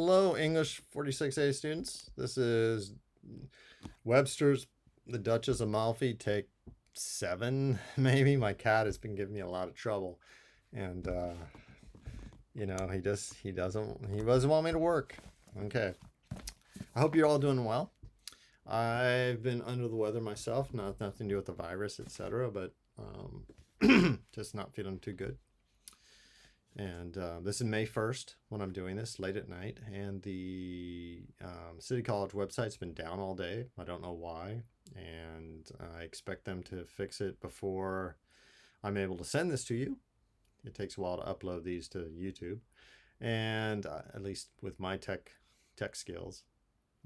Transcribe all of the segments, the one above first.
Hello, English 46A students. This is Webster's The Duchess of Malfi, take 7, maybe. My cat has been giving me a lot of trouble. And, he doesn't want me to work. Okay. I hope you're all doing well. I've been under the weather myself, nothing to do with the virus, etc., but just not feeling too good. And this is May 1st when I'm doing this, late at night. And the City College website's been down all day. I don't know why. And I expect them to fix it before I'm able to send this to you. It takes a while to upload these to YouTube. And at least with my tech skills.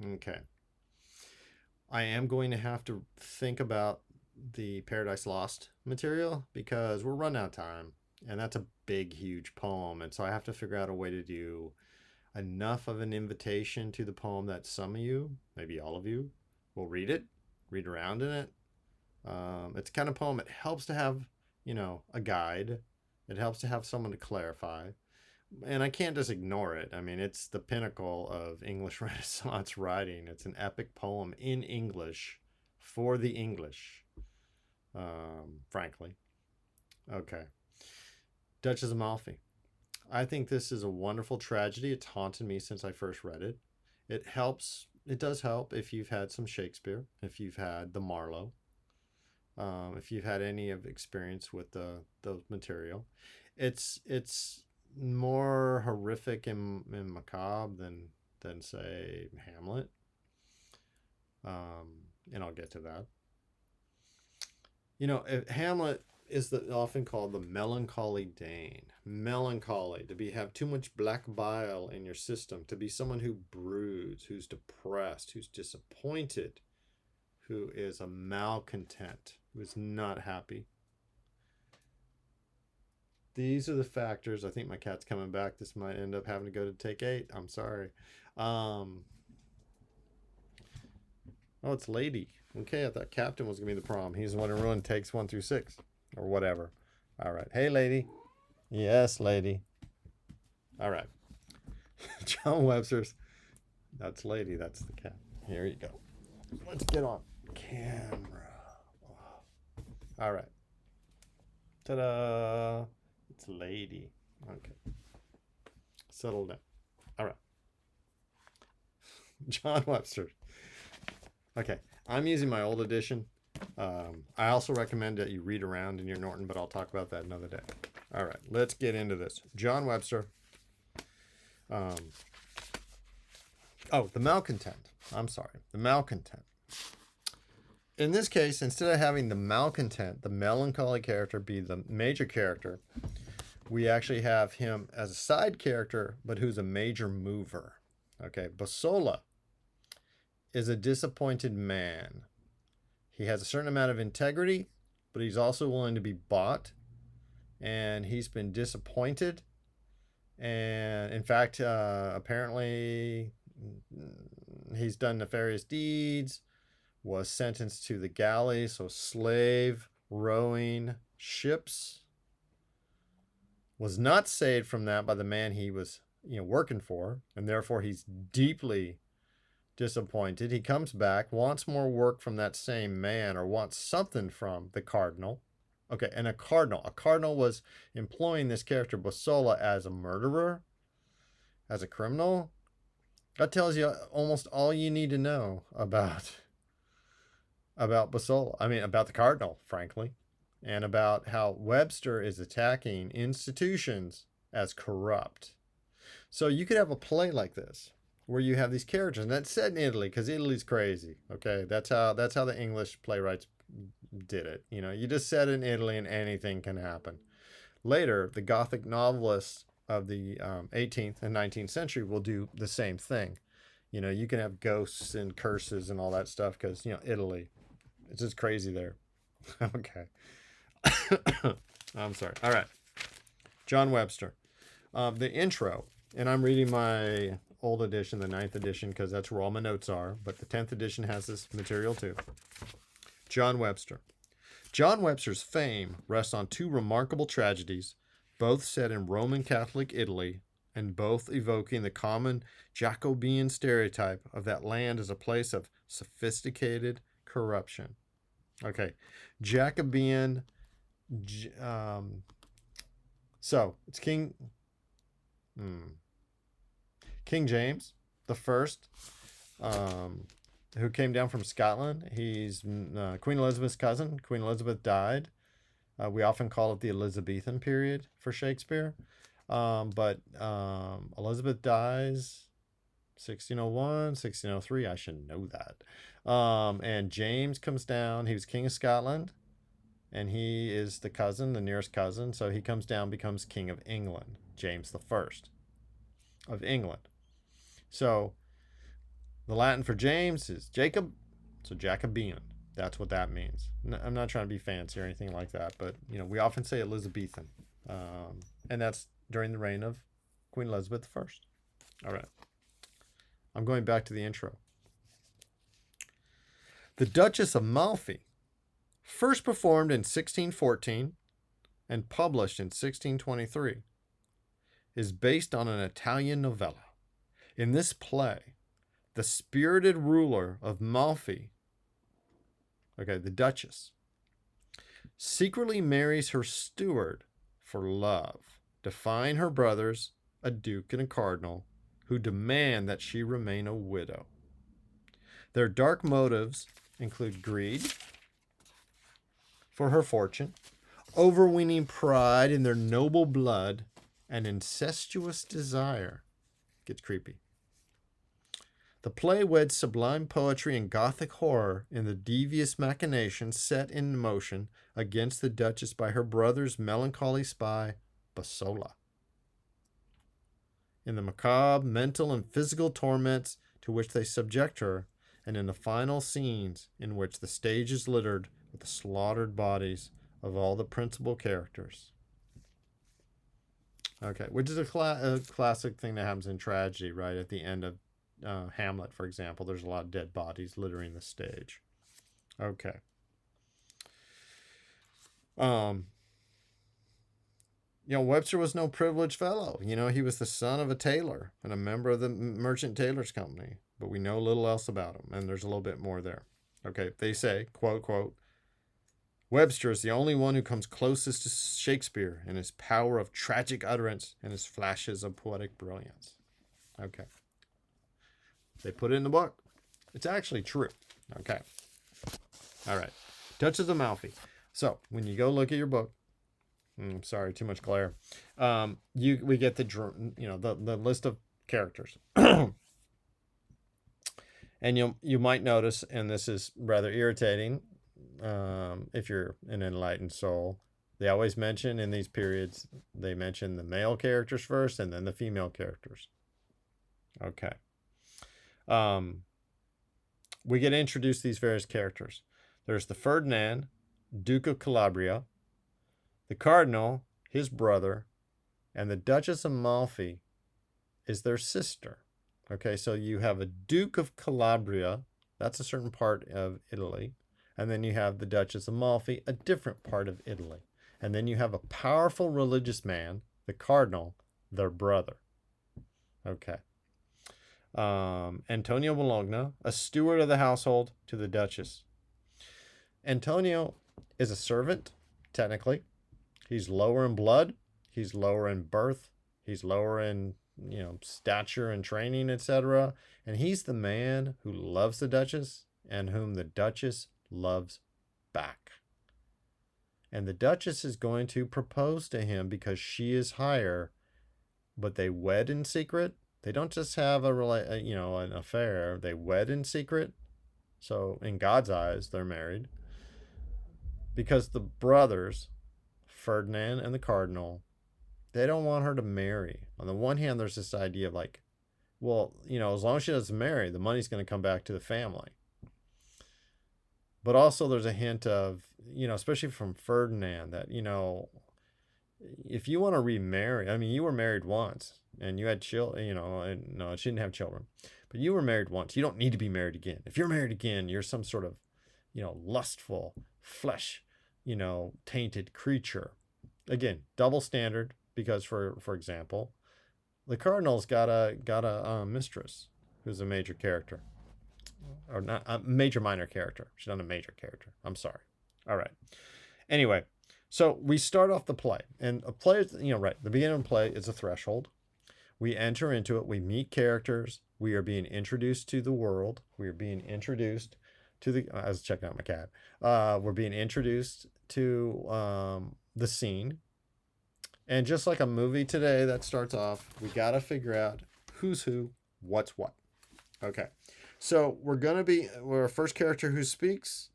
Okay. I am going to have to think about the Paradise Lost material because we're running out of time. And that's a big, huge poem. And so I have to figure out a way to do enough of an invitation to the poem that some of you, maybe all of you, will read it, read around in it. It's the kind of poem, it helps to have, a guide. It helps to have someone to clarify. And I can't just ignore it. I mean, it's the pinnacle of English Renaissance writing. It's an epic poem in English for the English, frankly. Okay. Duchess of Malfi. I think this is a wonderful tragedy. It's haunted me since I first read it. It does help if you've had some Shakespeare, if you've had the Marlowe, if you've had any of experience with the material. It's more horrific and macabre than say Hamlet. And I'll get to that. Hamlet is often called the melancholy Dane. Melancholy, have too much black bile in your system, to be someone who broods, who's depressed, who's disappointed, who is a malcontent, who is not happy. These are the factors. I think my cat's coming back. This might end up having to go to take 8. I'm sorry. Oh, it's Lady. Okay, I thought Captain was going to be the prom. He's the one who ruined takes 1 through 6. Or whatever. All right. Hey, Lady. Yes, Lady. All right. John Webster's. That's Lady. That's the cat. Here you go. Let's get on camera. Oh. All right. Ta-da. It's Lady. Okay. Settle down. All right. John Webster. Okay. I'm using my old edition. I also recommend that you read around in your Norton, but I'll talk about that another day. All right, let's get into this. John Webster. The Malcontent. I'm sorry, the Malcontent. In this case, instead of having the Malcontent, the melancholy character, be the major character, we actually have him as a side character, but who's a major mover. Okay, Bosola is a disappointed man. He has a certain amount of integrity, but he's also willing to be bought. And he's been disappointed. And in fact, apparently he's done nefarious deeds, was sentenced to the galleys, so slave rowing ships. Was not saved from that by the man he was working for. And therefore he's deeply disappointed. He comes back, wants more work from that same man, or wants something from the cardinal. Okay, and a cardinal was employing this character Bosola as a murderer, as a criminal. That tells you almost all you need to know about Bosola. I mean, about the cardinal, frankly, and about how Webster is attacking institutions as corrupt. So you could have a play like this, where you have these characters, and that's set in Italy because Italy's crazy. Okay, that's how the English playwrights did it. You just set in Italy and anything can happen. Later, the Gothic novelists of the 18th and 19th century will do the same thing. You can have ghosts and curses and all that stuff because Italy, it's just crazy there. Okay, I'm sorry. All right, John Webster. The intro, and I'm reading my old edition, the 9th edition, because that's where all my notes are, but the 10th edition has this material too. John Webster. John Webster's fame rests on 2 remarkable tragedies, both set in Roman Catholic Italy, and both evoking the common Jacobean stereotype of that land as a place of sophisticated corruption. Okay, Jacobean. So it's King James the First, who came down from Scotland. He's Queen Elizabeth's cousin. Queen Elizabeth died. We often call it the Elizabethan period for Shakespeare. But Elizabeth dies 1601, 1603. I should know that. And James comes down. He was King of Scotland, and he is the cousin, the nearest cousin. So he comes down, becomes King of England, James the First of England. So the Latin for James is Jacob, so Jacobean. That's what that means. I'm not trying to be fancy or anything like that, but we often say Elizabethan, and that's during the reign of Queen Elizabeth I. All right, I'm going back to the intro. The Duchess of Malfi, first performed in 1614 and published in 1623, is based on an Italian novella. In this play, the spirited ruler of Malfi, the Duchess, secretly marries her steward for love, defying her brothers, a duke and a cardinal, who demand that she remain a widow. Their dark motives include greed for her fortune, overweening pride in their noble blood, and incestuous desire. Gets creepy. The play weds sublime poetry and gothic horror in the devious machinations set in motion against the Duchess by her brother's melancholy spy, Bosola. In the macabre mental and physical torments to which they subject her, and in the final scenes in which the stage is littered with the slaughtered bodies of all the principal characters. Okay, which is a classic thing that happens in tragedy, right? At the end of Hamlet, for example, there's a lot of dead bodies littering the stage. Okay. Webster was no privileged fellow. He was the son of a tailor and a member of the Merchant Tailors Company, but we know little else about him, and there's a little bit more there. Okay, they say, quote, quote, Webster is the only one who comes closest to Shakespeare in his power of tragic utterance and his flashes of poetic brilliance. Okay. They put it in the book. It's actually true. Okay. All right. Duchess of Malfi. So when you go look at your book, sorry, too much glare. We get the list of characters, and you might notice, and this is rather irritating, if you're an enlightened soul, they always mention in these periods, they mention the male characters first and then the female characters. Okay. We get introduced to these various characters. There's the Ferdinand, Duke of Calabria, the Cardinal, his brother, and the Duchess of Malfi is their sister. Okay, so you have a Duke of Calabria, that's a certain part of Italy, and then you have the Duchess of Malfi, a different part of Italy. And then you have a powerful religious man, the Cardinal, their brother. Okay. Antonio Bologna, a steward of the household to the Duchess. Antonio is a servant, technically. He's lower in blood. He's lower in birth. He's lower in, stature and training, etc. And he's the man who loves the Duchess and whom the Duchess loves back. And the Duchess is going to propose to him because she is higher, but they wed in secret. They don't just have an affair. They wed in secret. So in God's eyes, they're married. Because the brothers, Ferdinand and the Cardinal, they don't want her to marry. On the one hand, there's this idea of as long as she doesn't marry, the money's going to come back to the family. But also there's a hint of, especially from Ferdinand, that, if you want to remarry, you were married once and you had children, no, she didn't have children, but you were married once. You don't need to be married again. If you're married again, you're some sort of, lustful, flesh, tainted creature. Again, double standard, because for example, the cardinal's got a mistress who's a major character, or not a major minor character. She's not a major character. I'm sorry. All right. Anyway, so we start off the play, and a play is, right. The beginning of the play is a threshold. We enter into it. We meet characters. We are being introduced to the world. We are being introduced to the. I was checking out my cat. We're being introduced to the scene. And just like a movie today that starts off, we got to figure out who's who, what's what. Okay. So our first character who speaks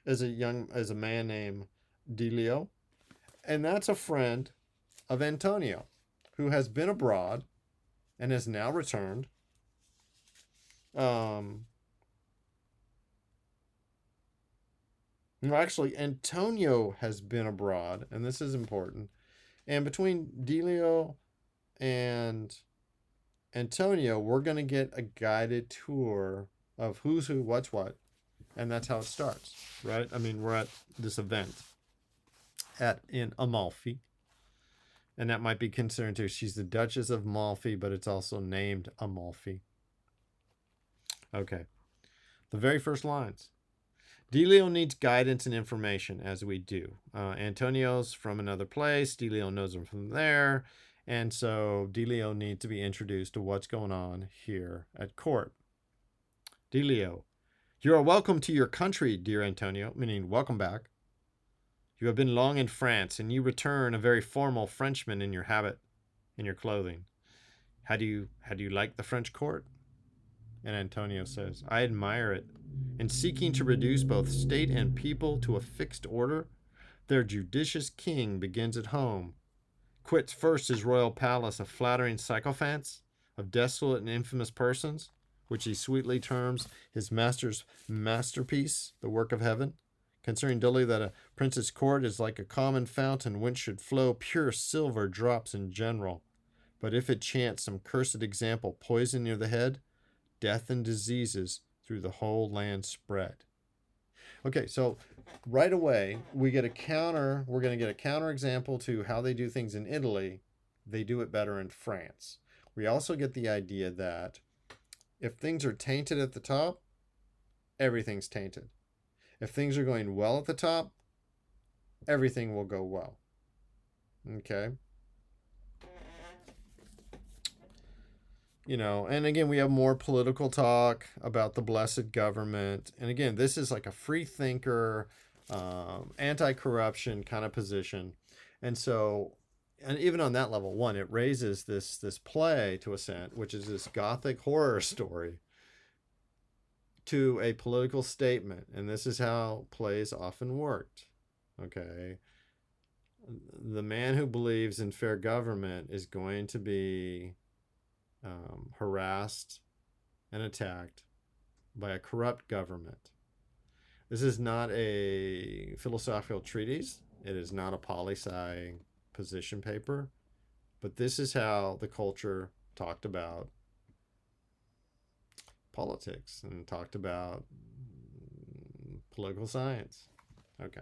is a man named Delio. And that's a friend of Antonio, who has been abroad and has now returned. Actually, Antonio has been abroad, and this is important. And between Delio and Antonio, we're going to get a guided tour of who's who, what's what. And that's how it starts, right? I mean, we're at this event in Amalfi. And that might be considered too. She's the Duchess of Malfi, but it's also named Amalfi. Okay. The very first lines. Delio needs guidance and information, as we do. Antonio's from another place. Delio knows him from there. And so Delio needs to be introduced to what's going on here at court. Delio, you are welcome to your country, dear Antonio, meaning welcome back. You have been long in France, and you return a very formal Frenchman in your habit, in your clothing. How do you like the French court? And Antonio says, I admire it. In seeking to reduce both state and people to a fixed order, their judicious king begins at home, quits first his royal palace of flattering sycophants, of desolate and infamous persons, which he sweetly terms his master's masterpiece, the work of heaven, considering dully that a prince's court is like a common fountain whence should flow pure silver drops in general. But if it chance some cursed example poison near the head, death and diseases through the whole land spread. Okay, so right away we get a counter. We're going to get a counter example to how they do things in Italy. They do it better in France. We also get the idea that if things are tainted at the top, everything's tainted. If things are going well at the top, everything will go well. Okay. And again, we have more political talk about the blessed government. And again, this is like a free thinker, anti-corruption kind of position. And so, and even on that level, one, it raises this play to ascent, which is this gothic horror story, to a political statement. And this is how plays often worked. Okay. The man who believes in fair government is going to be harassed and attacked by a corrupt government. This is not a philosophical treatise. It is not a poli-sci position paper. But this is how the culture talked about politics and talked about political science. Okay.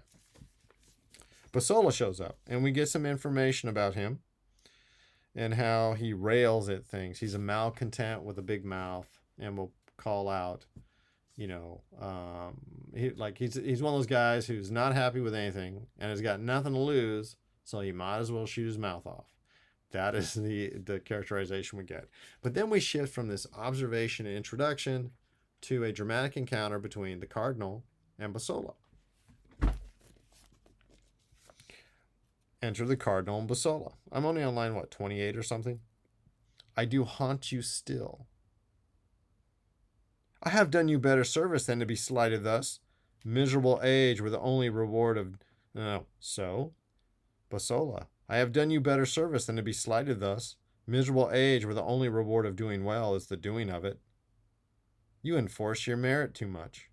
Bosola shows up, and we get some information about him and how he rails at things. He's a malcontent with a big mouth, and will call out, he's one of those guys who's not happy with anything and has got nothing to lose, so he might as well shoot his mouth off. That is the characterization we get. But then we shift from this observation and introduction to a dramatic encounter between the cardinal and Bosola. Enter the cardinal and Bosola. I'm only on line, 28 or something? I do haunt you still. I have done you better service than to be slighted thus. Miserable age were the only reward of... No. So? Bosola. I have done you better service than to be slighted thus. Miserable age were the only reward of doing well is the doing of it. You enforce your merit too much.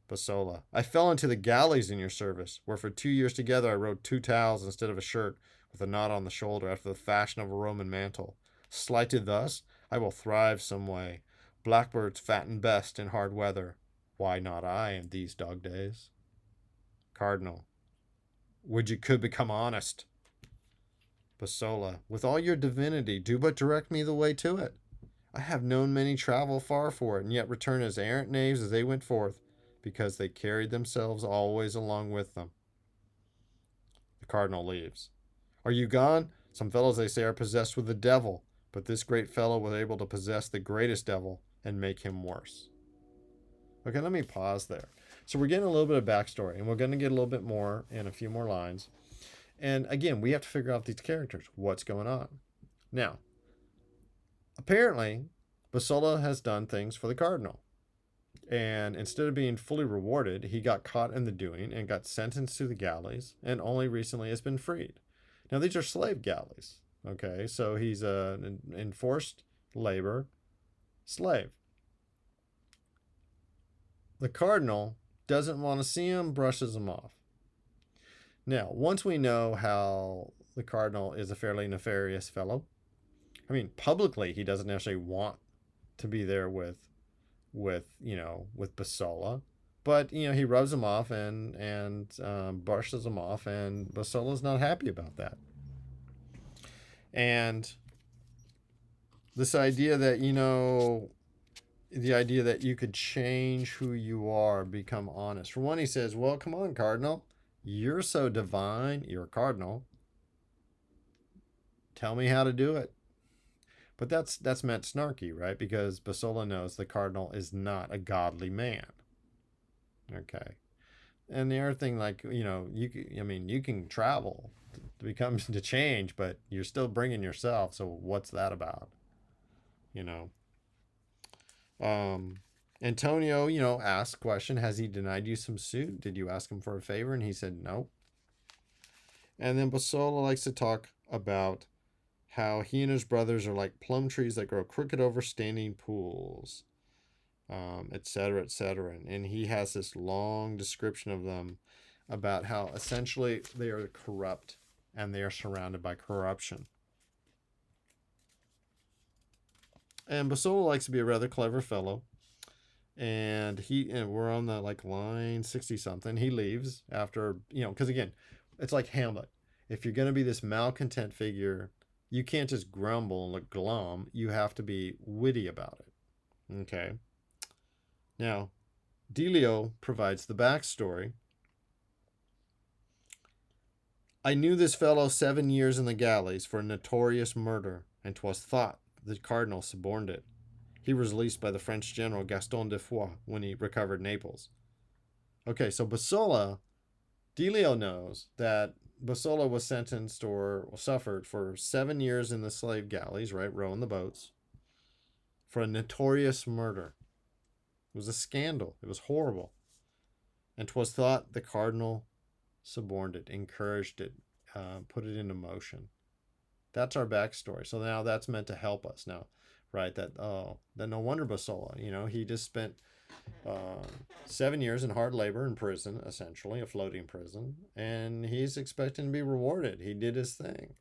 Bosola. I fell into the galleys in your service, where for 2 years together I rode 2 towels instead of a shirt, with a knot on the shoulder after the fashion of a Roman mantle. Slighted thus, I will thrive some way. Blackbirds fatten best in hard weather. Why not I in these dog days? Cardinal. Would you could become honest. Bosola, with all your divinity, do but direct me the way to it. I have known many travel far for it, and yet return as errant knaves as they went forth, because they carried themselves always along with them. The cardinal leaves. Are you gone? Some fellows, they say, are possessed with the devil, but this great fellow was able to possess the greatest devil and make him worse. Okay, let me pause there. So we're getting a little bit of backstory, and we're going to get a little bit more in a few more lines. And again, we have to figure out these characters. What's going on? Now, apparently, Bosola has done things for the cardinal. And instead of being fully rewarded, he got caught in the doing and got sentenced to the galleys, and only recently has been freed. Now, these are slave galleys. Okay, so he's an enforced labor slave. The cardinal doesn't want to see him, brushes him off. Now, once we know how the cardinal is a fairly nefarious fellow, I mean, publicly he doesn't actually want to be there with Bosola, but he rubs him off and brushes him off, and Bosola's not happy about that. And this idea that the idea that you could change who you are, become honest. For one, he says, well, come on, cardinal, you're so divine, you're a cardinal, tell me how to do it. But that's meant snarky, right? Because Bosola knows the cardinal is not a godly man. Okay. And the other thing, you can travel to change, but you're still bringing yourself. So what's that about? Antonio, asked question, has he denied you some suit? Did you ask him for a favor? And he said no. And then Bosola likes to talk about how he and his brothers are like plum trees that grow crooked over standing pools, etc., etc. And he has this long description of them about how essentially they are corrupt and they are surrounded by corruption. And Bosola likes to be a rather clever fellow. And we're on the line 60 something. He leaves after, because again, it's like Hamlet. If you're going to be this malcontent figure, you can't just grumble and look glum. You have to be witty about it. Okay. Now, Delio provides the backstory. I knew this fellow 7 years in the galleys for a notorious murder, and 'twas thought the cardinal suborned it. He was released by the French general Gaston de Foix when he recovered Naples. Okay, so Delio knows that Bosola was sentenced or suffered for 7 years in the slave galleys, right, rowing the boats, for a notorious murder. It was a scandal. It was horrible. And 'twas thought the cardinal suborned it, encouraged it, put it into motion. That's our backstory. So now that's meant to help us now, right? Then no wonder Bosola, he just spent 7 years in hard labor in prison, essentially a floating prison, and he's expecting to be rewarded. He did his thing.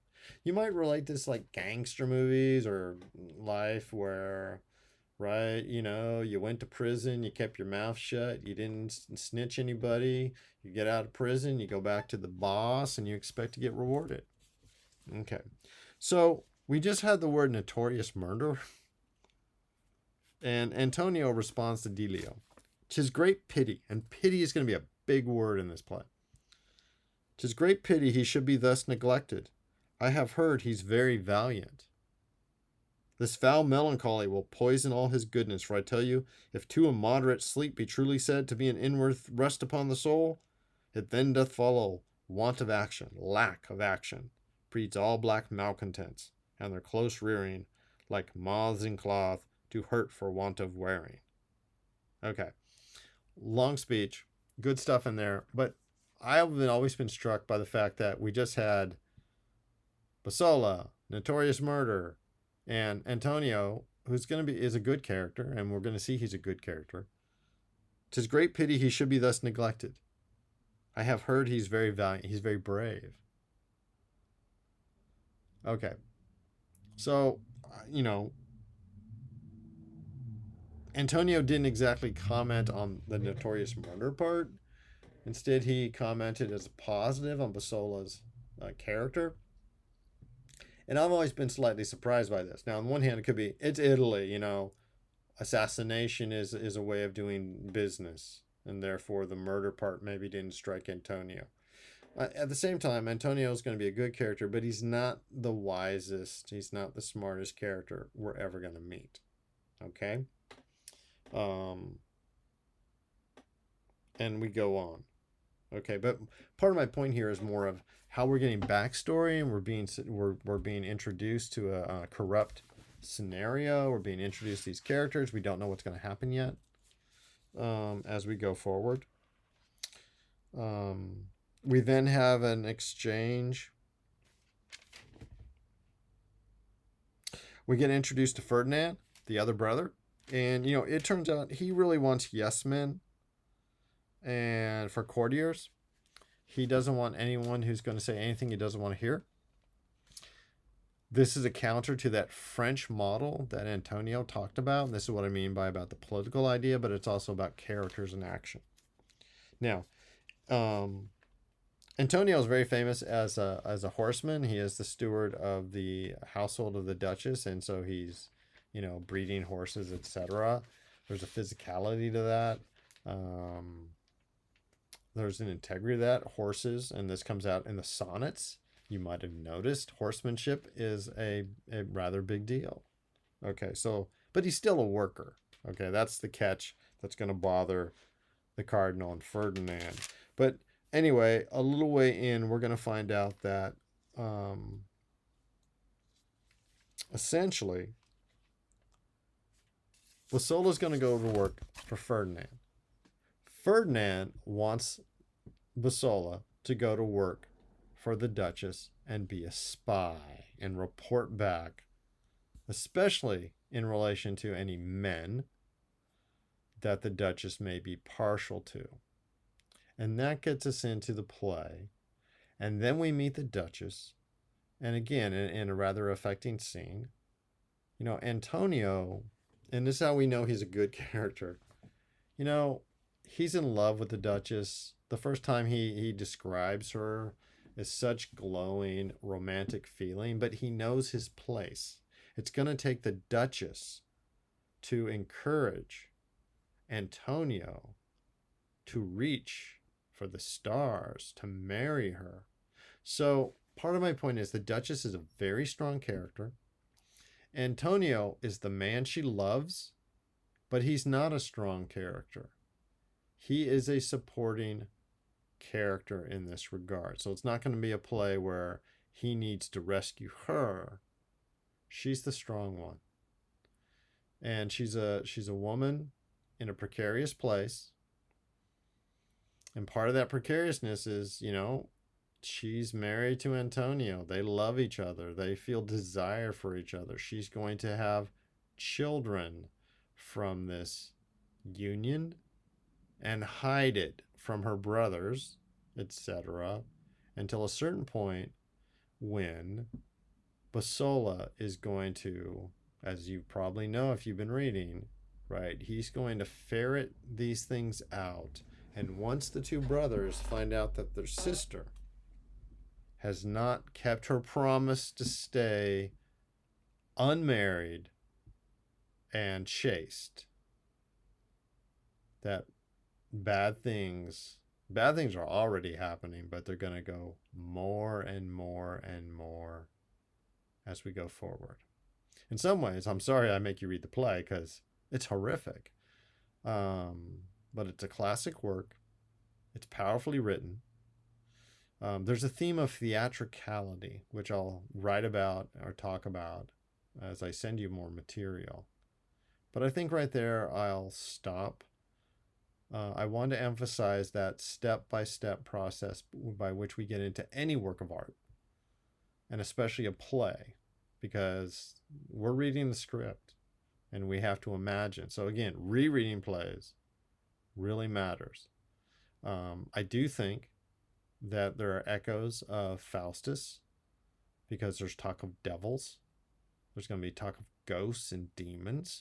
You might relate this like gangster movies or life where, right, you went to prison, you kept your mouth shut, you didn't snitch anybody, you get out of prison, you go back to the boss, and you expect to get rewarded. Okay, so we just had the word notorious murder. And Antonio responds to Delio. 'Tis great pity, and pity is going to be a big word in this play. 'Tis great pity he should be thus neglected. I have heard he's very valiant. This foul melancholy will poison all his goodness, for I tell you, if too immoderate sleep be truly said to be an inward rest upon the soul, it then doth follow want of action, lack of action, breeds all black malcontents, and their close rearing, like moths in cloth, to hurt for want of wearing. Okay. Long speech. Good stuff in there. But I've always been struck by the fact that we just had Bosola, notorious murder, and Antonio, who's is a good character, and we're going to see he's a good character. 'Tis great pity he should be thus neglected. I have heard he's very valiant. He's very brave. Okay. So, Antonio didn't exactly comment on the notorious murder part. Instead, he commented as a positive on Bosola's character. And I've always been slightly surprised by this. Now, on one hand, it could be it's Italy, you know, assassination is a way of doing business, and therefore the murder part maybe didn't strike Antonio. At the same time, Antonio is going to be a good character, but he's not the wisest. He's not the smartest character we're ever going to meet. Okay? Um, and we go on. Okay, but part of my point here is more of how we're getting backstory, and we're being introduced to a corrupt scenario. We're being introduced to these characters. We don't know what's going to happen yet as we go forward. We then have an exchange. We get introduced to Ferdinand, the other brother, and you know it turns out he really wants yes men, and for courtiers, he doesn't want anyone who's going to say anything he doesn't want to hear. This is a counter to that French model that Antonio talked about. And this is what I mean by about the political idea, but it's also about characters and action. Now, Antonio is very famous as a horseman. He is the steward of the household of the Duchess, and so he's, you know, breeding horses, etc. There's a physicality to that. There's an integrity to that. Horses, and this comes out in the sonnets. You might have noticed horsemanship is a rather big deal. Okay, so, but he's still a worker. Okay, that's the catch that's going to bother the Cardinal and Ferdinand. But anyway, a little way in, we're going to find out that essentially, Bosola's going to go to work for Ferdinand. Ferdinand wants Bosola to go to work for the Duchess and be a spy and report back, especially in relation to any men that the Duchess may be partial to. And that gets us into the play. And then we meet the Duchess. And again, in a rather affecting scene, you know, Antonio, and this is how we know he's a good character. You know, he's in love with the Duchess. The first time he describes her is such glowing romantic feeling, but he knows his place. It's going to take the Duchess to encourage Antonio to reach for the stars, to marry her. So part of my point is the Duchess is a very strong character. Antonio is the man she loves, but he's not a strong character. He is a supporting character in this regard. So it's not going to be a play where he needs to rescue her. She's the strong one. And she's a woman in a precarious place. And part of that precariousness is, you know, she's married to Antonio. They love each other. They feel desire for each other. She's going to have children from this union and hide it from her brothers, etc., until a certain point when Bosola is going to, as you probably know if you've been reading, right, he's going to ferret these things out. And once the two brothers find out that their sister has not kept her promise to stay unmarried and chaste, that bad things are already happening, but they're going to go more and more and more as we go forward. In some ways, I'm sorry I make you read the play because it's horrific. But it's a classic work. It's powerfully written. There's a theme of theatricality, which I'll write about or talk about as I send you more material. But I think right there I'll stop. I want to emphasize that step-by-step process by which we get into any work of art, and especially a play, because we're reading the script and we have to imagine. So again, rereading plays really matters. I do think that there are echoes of Faustus because there's talk of devils. There's going to be talk of ghosts and demons.